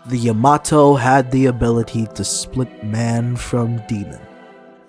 The Yamato had the ability to split man from demon.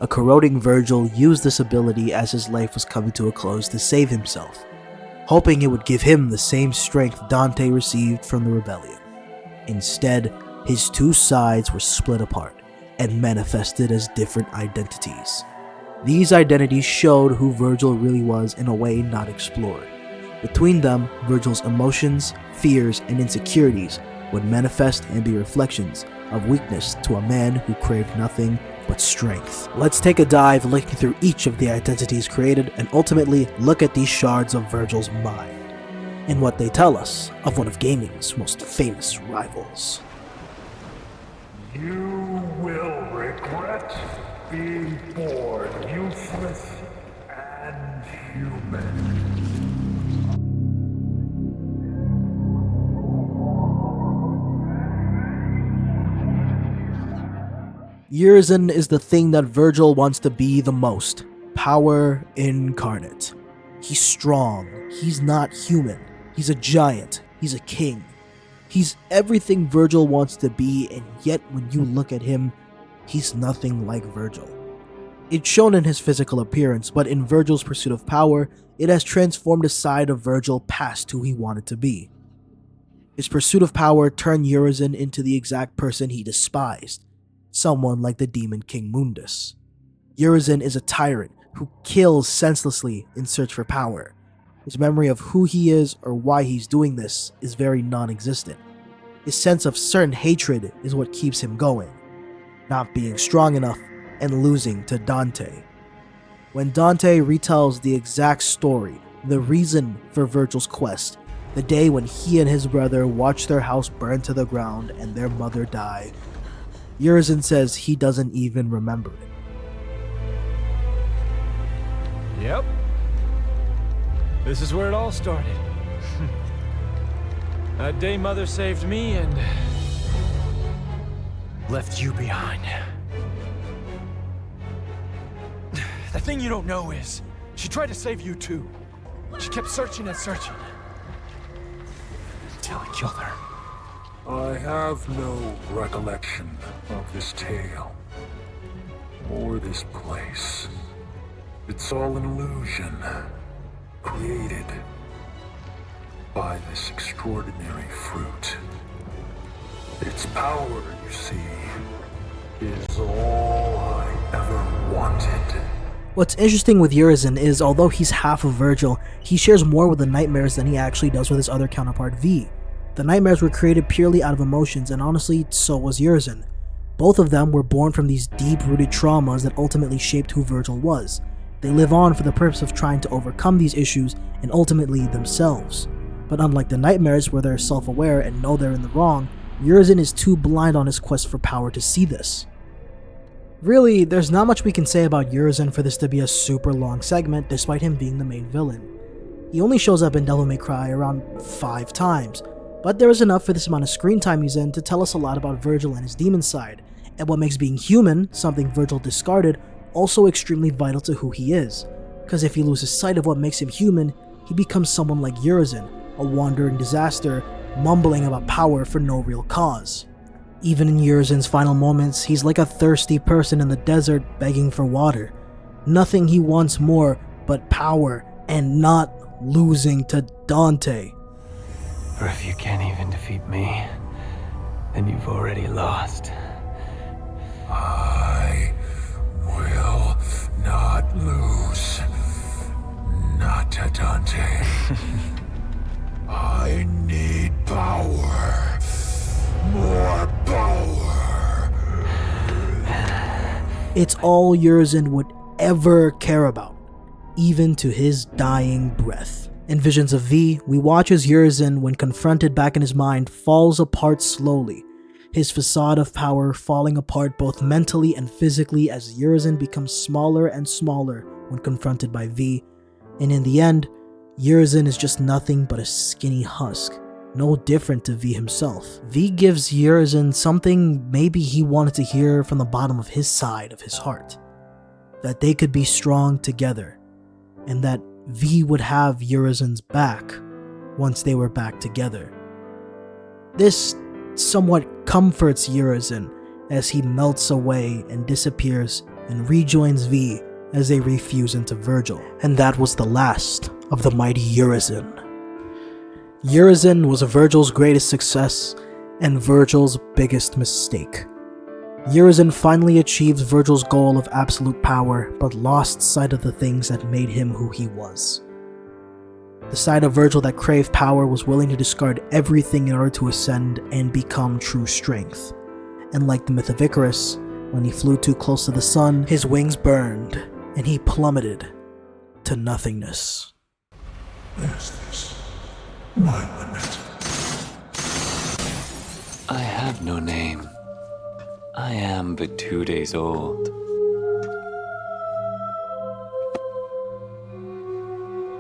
A corroding Vergil used this ability as his life was coming to a close to save himself, hoping it would give him the same strength Dante received from the rebellion. Instead, his two sides were split apart and manifested as different identities. These identities showed who Vergil really was in a way not explored. Between them, Vergil's emotions, fears, and insecurities would manifest and be reflections of weakness to a man who craved nothing but strength. Let's take a dive looking through each of the identities created and ultimately look at these shards of Vergil's mind and what they tell us of one of gaming's most famous rivals. You will regret being born useless and human. Urizen is the thing that Vergil wants to be the most. Power incarnate. He's strong. He's not human. He's a giant. He's a king. He's everything Vergil wants to be, and yet when you look at him, he's nothing like Vergil. It's shown in his physical appearance, but in Vergil's pursuit of power, it has transformed a side of Vergil past who he wanted to be. His pursuit of power turned Urizen into the exact person he despised. Someone like the demon King Mundus. Urizen is a tyrant who kills senselessly in search for power. His memory of who he is or why he's doing this is very non-existent. His sense of certain hatred is what keeps him going, not being strong enough and losing to Dante. When Dante retells the exact story, the reason for Vergil's quest, the day when he and his brother watched their house burn to the ground and their mother die, Urizen says he doesn't even remember it. Yep. This is where it all started. That day Mother saved me and left you behind. The thing you don't know is, she tried to save you too. She kept searching and searching. Until I killed her. I have no recollection of this tale, or this place. It's all an illusion, created by this extraordinary fruit. Its power, you see, is all I ever wanted. What's interesting with Urizen is, although he's half of Vergil, he shares more with the nightmares than he actually does with his other counterpart V. The nightmares were created purely out of emotions, and honestly, so was Urizen. Both of them were born from these deep-rooted traumas that ultimately shaped who Vergil was. They live on for the purpose of trying to overcome these issues and ultimately themselves. But unlike the nightmares where they're self-aware and know they're in the wrong, Urizen is too blind on his quest for power to see this. Really, there's not much we can say about Urizen for this to be a super long segment despite him being the main villain. He only shows up in Devil May Cry around 5 times, but there is enough for this amount of screen time he's in to tell us a lot about Vergil and his demon side, and what makes being human, something Vergil discarded, also extremely vital to who he is. Cause if he loses sight of what makes him human, he becomes someone like Urizen, a wandering disaster, mumbling about power for no real cause. Even in Urizen's final moments, he's like a thirsty person in the desert begging for water. Nothing he wants more but power and not losing to Dante. For if you can't even defeat me, then you've already lost. I will not lose. Not to Dante. I need power. More power. It's all Urizen would ever care about, even to his dying breath. In Visions of V, we watch as Urizen, when confronted back in his mind, falls apart slowly, his facade of power falling apart both mentally and physically as Urizen becomes smaller and smaller when confronted by V, and in the end, Urizen is just nothing but a skinny husk, no different to V himself. V gives Urizen something maybe he wanted to hear from the bottom of his side of his heart, that they could be strong together, and that V would have Urizen's back once they were back together. This somewhat comforts Urizen as he melts away and disappears and rejoins V as they refuse into Vergil. And that was the last of the mighty Urizen. Urizen was Vergil's greatest success and Vergil's biggest mistake. Urizen finally achieved Vergil's goal of absolute power, but lost sight of the things that made him who he was. The side of Vergil that craved power was willing to discard everything in order to ascend and become true strength. And like the myth of Icarus, when he flew too close to the sun, his wings burned, and he plummeted to nothingness. Is this my limit? I have no name. I am but 2 days old.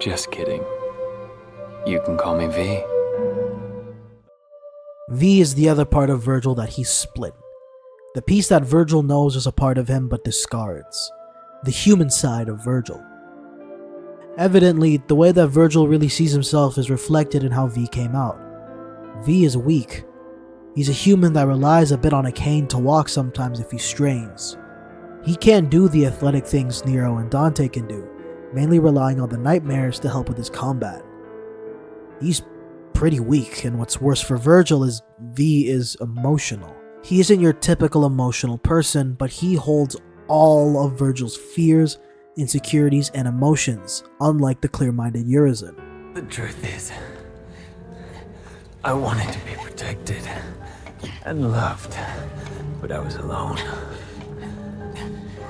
Just kidding. You can call me V. V is the other part of Vergil that he split. The piece that Vergil knows is a part of him but discards. The human side of Vergil. Evidently, the way that Vergil really sees himself is reflected in how V came out. V is weak. He's a human that relies a bit on a cane to walk sometimes if he strains. He can't do the athletic things Nero and Dante can do, mainly relying on the nightmares to help with his combat. He's pretty weak, and what's worse for Vergil is V is emotional. He isn't your typical emotional person, but he holds all of Vergil's fears, insecurities, and emotions, unlike the clear-minded Urizen. The truth is, I wanted to be protected and loved, but I was alone.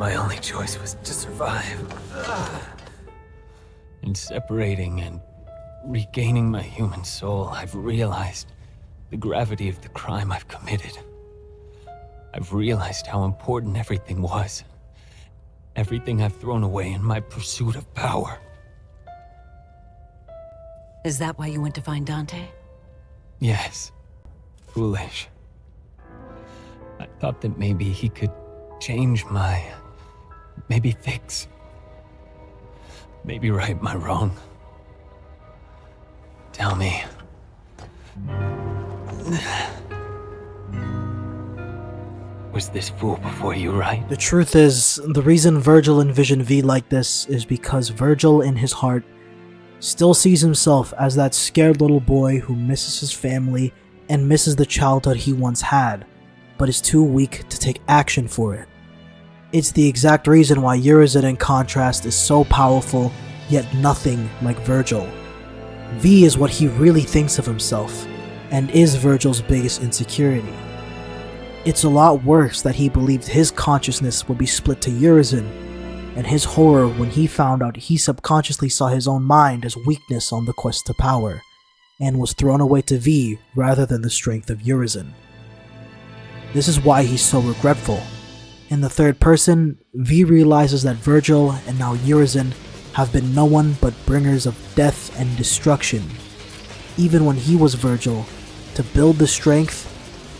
My only choice was to survive. In separating and regaining my human soul, I've realized the gravity of the crime I've committed. I've realized how important everything was. Everything I've thrown away in my pursuit of power. Is that why you went to find Dante? Yes. Foolish. I thought that maybe he could change maybe fix. Maybe right my wrong. Tell me. Was this fool before you, right? The truth is, the reason Vergil envisioned V like this is because Vergil in his heart still sees himself as that scared little boy who misses his family and misses the childhood he once had, but is too weak to take action for it. It's the exact reason why Urizen in contrast is so powerful, yet nothing like Vergil. V is what he really thinks of himself, and is Vergil's biggest insecurity. It's a lot worse that he believed his consciousness would be split to Urizen, and his horror when he found out he subconsciously saw his own mind as weakness on the quest to power, and was thrown away to V rather than the strength of Urizen. This is why he's so regretful. In the third person, V realizes that Vergil and now Urizen have been no one but bringers of death and destruction. Even when he was Vergil, to build the strength,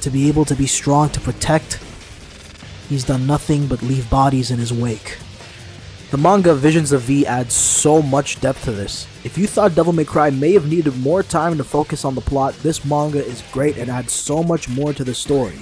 to be able to be strong to protect, he's done nothing but leave bodies in his wake. The manga Visions of V adds so much depth to this. If you thought Devil May Cry may have needed more time to focus on the plot, this manga is great and adds so much more to the story.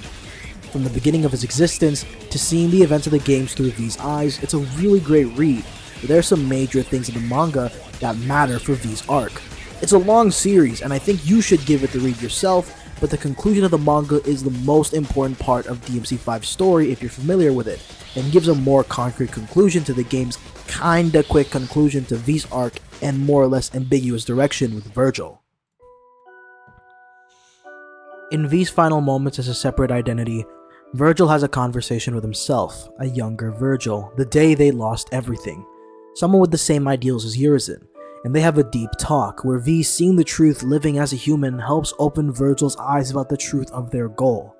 From the beginning of his existence to seeing the events of the games through V's eyes, it's a really great read. But there are some major things in the manga that matter for V's arc. It's a long series, and I think you should give it the read yourself, but the conclusion of the manga is the most important part of DMC5's story if you're familiar with it, and gives a more concrete conclusion to the game's kinda quick conclusion to V's arc and more or less ambiguous direction with Vergil. In V's final moments as a separate identity, Vergil has a conversation with himself, a younger Vergil, the day they lost everything. Someone with the same ideals as Urizen, and they have a deep talk where V, seeing the truth living as a human, helps open Vergil's eyes about the truth of their goal.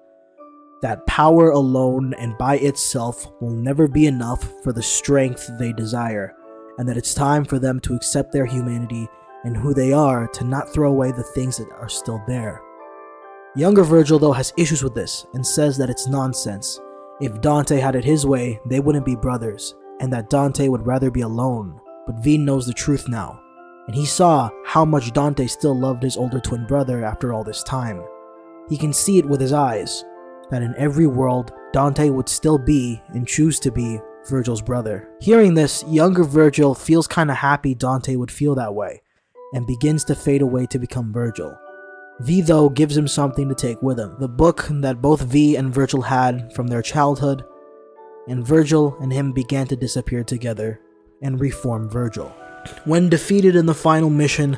That power alone and by itself will never be enough for the strength they desire, and that it's time for them to accept their humanity and who they are, to not throw away the things that are still there. Younger Vergil though has issues with this and says that it's nonsense. If Dante had it his way, they wouldn't be brothers, and that Dante would rather be alone. But V knows the truth now, and he saw how much Dante still loved his older twin brother after all this time. He can see it with his eyes, that in every world, Dante would still be and choose to be Vergil's brother. Hearing this, younger Vergil feels kinda happy Dante would feel that way, and begins to fade away to become Vergil. V though gives him something to take with him, the book that both V and Vergil had from their childhood, and Vergil and him began to disappear together and reform Vergil. When defeated in the final mission,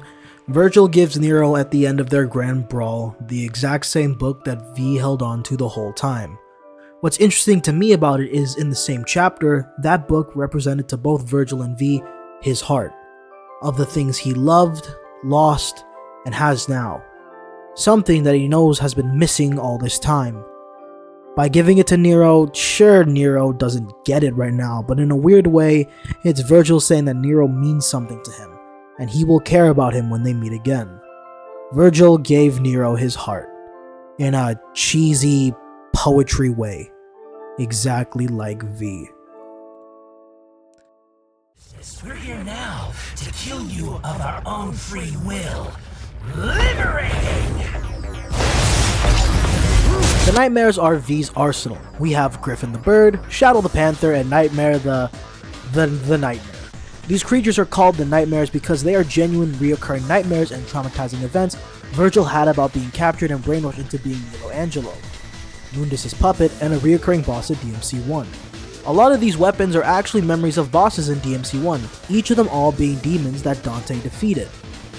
Vergil gives Nero at the end of their grand brawl the exact same book that V held on to the whole time. What's interesting to me about it is in the same chapter, that book represented to both Vergil and V his heart, of the things he loved, lost, and has now. Something that he knows has been missing all this time. By giving it to Nero, sure, Nero doesn't get it right now, but in a weird way, it's Vergil saying that Nero means something to him, and he will care about him when they meet again. Vergil gave Nero his heart, in a cheesy poetry way, exactly like V. We're here now to kill you of our own free will. Liberating! The Nightmares are V's arsenal. We have Griffin the Bird, Shadow the Panther, and Nightmare the Nightmare. These creatures are called the Nightmares because they are genuine, reoccurring nightmares and traumatizing events Vergil had about being captured and brainwashed into being Michelangelo, Mundus' puppet, and a reoccurring boss at DMC1. A lot of these weapons are actually memories of bosses in DMC1, each of them all being demons that Dante defeated.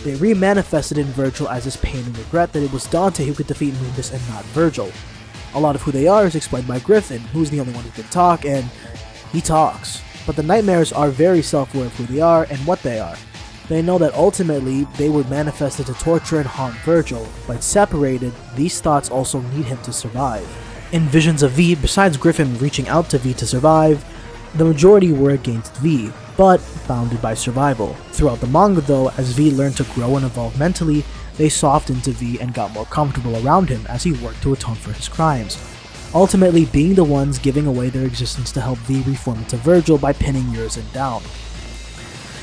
They re-manifested in Vergil as his pain and regret that it was Dante who could defeat Mundus and not Vergil. A lot of who they are is explained by Griffin, who's the only one who can talk, and he talks. But the Nightmares are very self-aware of who they are and what they are. They know that ultimately they were manifested to torture and haunt Vergil, but separated, these thoughts also need him to survive. In visions of V, besides Griffin reaching out to V to survive, the majority were against V, but bounded by survival. Throughout the manga though, as V learned to grow and evolve mentally, they softened to V and got more comfortable around him as he worked to atone for his crimes, ultimately being the ones giving away their existence to help V reform into Vergil by pinning Urizen down.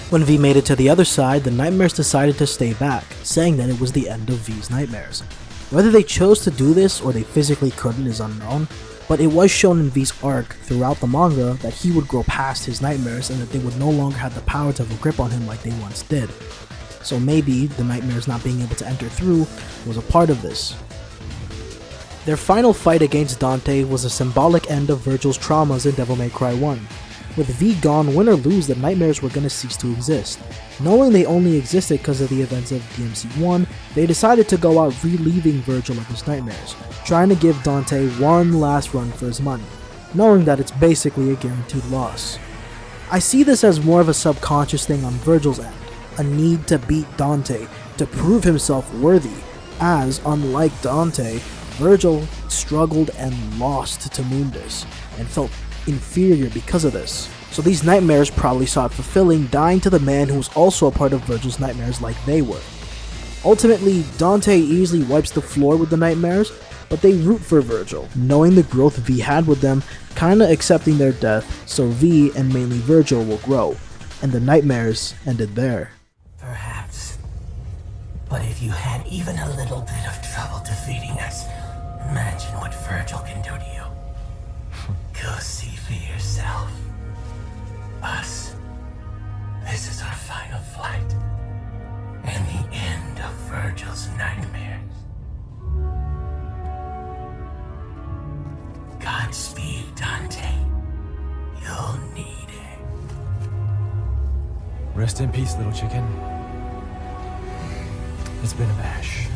When V made it to the other side, the Nightmares decided to stay back, saying that it was the end of V's nightmares. Whether they chose to do this or they physically couldn't is unknown, but it was shown in V's arc throughout the manga that he would grow past his nightmares and that they would no longer have the power to have a grip on him like they once did. So maybe the Nightmares not being able to enter through was a part of this. Their final fight against Dante was a symbolic end of Vergil's traumas in Devil May Cry 1. With V gone, win or lose, the Nightmares were going to cease to exist. Knowing they only existed because of the events of DMC1, they decided to go out relieving Vergil of his nightmares, trying to give Dante one last run for his money, knowing that it's basically a guaranteed loss. I see this as more of a subconscious thing on Vergil's end, a need to beat Dante, to prove himself worthy, as, unlike Dante, Vergil struggled and lost to Mundus, and felt inferior because of this. So these nightmares probably saw it fulfilling dying to the man who was also a part of Vergil's nightmares like they were. Ultimately, Dante easily wipes the floor with the nightmares, but they root for Vergil, knowing the growth V had with them, kinda accepting their death, so V and mainly Vergil will grow, and the nightmares ended there. Perhaps. But if you had even a little bit of trouble defeating us, imagine what Vergil can do to you. Go see for yourself. Us. This is our final flight. And the end of Vergil's nightmares. Godspeed, Dante. You'll need it. Rest in peace, little chicken. It's been a bash.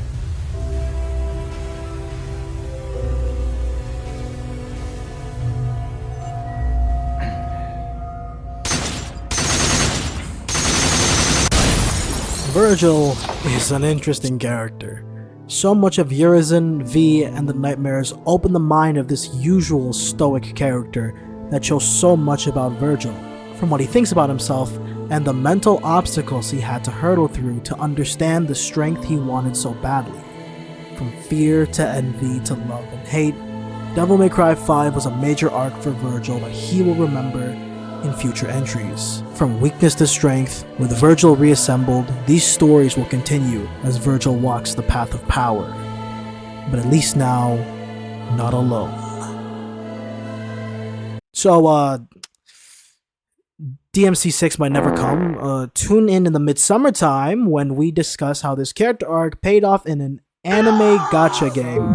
Vergil is an interesting character. So much of Urizen, V, and the Nightmares open the mind of this usual stoic character that shows so much about Vergil, from what he thinks about himself and the mental obstacles he had to hurdle through to understand the strength he wanted so badly. From fear to envy to love and hate, Devil May Cry 5 was a major arc for Vergil that he will remember in future entries. From weakness to strength, with Vergil reassembled, these stories will continue as Vergil walks the path of power. but at least now, not alone. So, DMC6 might never come. Tune in the midsummer time when we discuss how this character arc paid off in an anime gacha game.